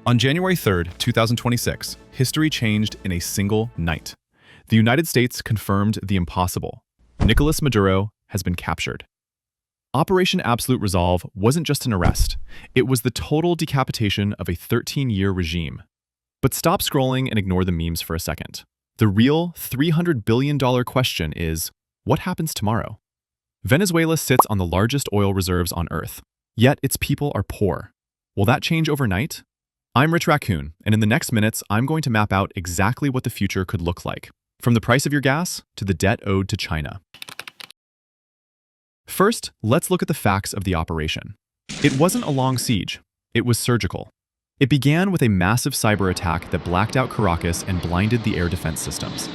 On January 3, 2026, history changed in a single night. The United States confirmed the impossible. Nicolás Maduro has been captured. Operation Absolute Resolve wasn't just an arrest. It was the total decapitation of a 13-year regime. But stop scrolling and ignore the memes for a second. The real $300 billion question is, what happens tomorrow? Venezuela sits on the largest oil reserves on Earth, yet its people are poor. Will that change overnight? I'm Rich Raccoon, and in the next minutes, I'm going to map out exactly what the future could look like, from the price of your gas to the debt owed to China. First, let's look at the facts of the operation. It wasn't a long siege. It was surgical. It began with a massive cyber attack that blacked out Caracas and blinded the air defense systems.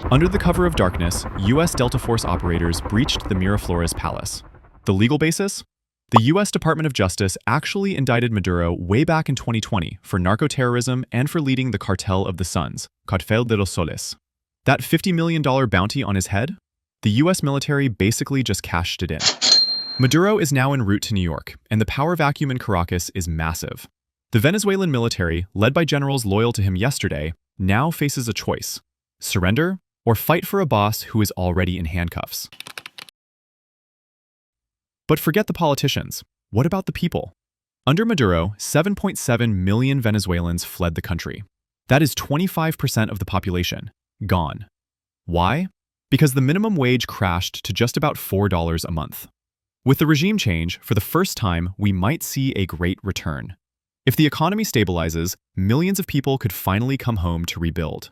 Under the cover of darkness, U.S. Delta Force operators breached the Miraflores Palace. The legal basis? The U.S. Department of Justice actually indicted Maduro way back in 2020 for narco-terrorism and for leading the Cartel of the Suns, Cartel de los Soles. That $50 million bounty on his head? The U.S. military basically just cashed it in. Maduro is now en route to New York, and the power vacuum in Caracas is massive. The Venezuelan military, led by generals loyal to him yesterday, now faces a choice: surrender or fight for a boss who is already in handcuffs. But forget the politicians. What about the people? Under Maduro, 7.7 million Venezuelans fled the country. That is 25% of the population, gone. Why? Because the minimum wage crashed to just about $4 a month. With the regime change, for the first time, we might see a great return. If the economy stabilizes, millions of people could finally come home to rebuild.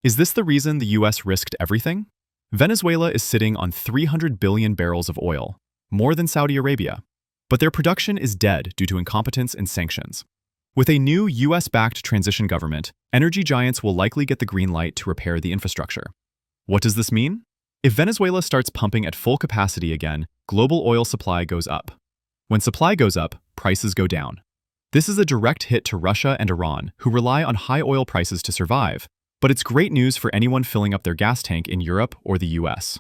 Is this the reason the US risked everything? Venezuela is sitting on 300 billion barrels of oil, more than Saudi Arabia. But their production is dead due to incompetence and sanctions. With a new US-backed transition government, energy giants will likely get the green light to repair the infrastructure. What does this mean? If Venezuela starts pumping at full capacity again, global oil supply goes up. When supply goes up, prices go down. This is a direct hit to Russia and Iran, who rely on high oil prices to survive, but it's great news for anyone filling up their gas tank in Europe or the US.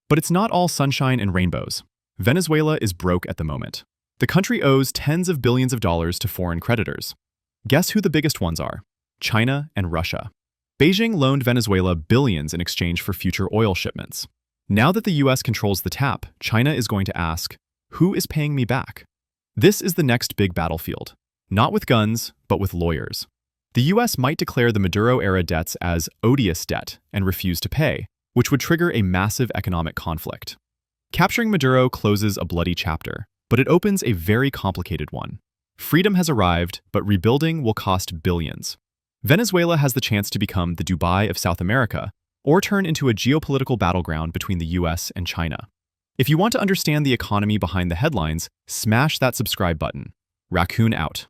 But it's not all sunshine and rainbows. Venezuela is broke at the moment. The country owes tens of billions of dollars to foreign creditors. Guess who the biggest ones are? China and Russia. Beijing loaned Venezuela billions in exchange for future oil shipments. Now that the US controls the tap, China is going to ask, who is paying me back? This is the next big battlefield. Not with guns, but with lawyers. The US might declare the Maduro-era debts as odious debt and refuse to pay, which would trigger a massive economic conflict. Capturing Maduro closes a bloody chapter, but it opens a very complicated one. Freedom has arrived, but rebuilding will cost billions. Venezuela has the chance to become the Dubai of South America, or turn into a geopolitical battleground between the US and China. If you want to understand the economy behind the headlines, smash that subscribe button. Raccoon out.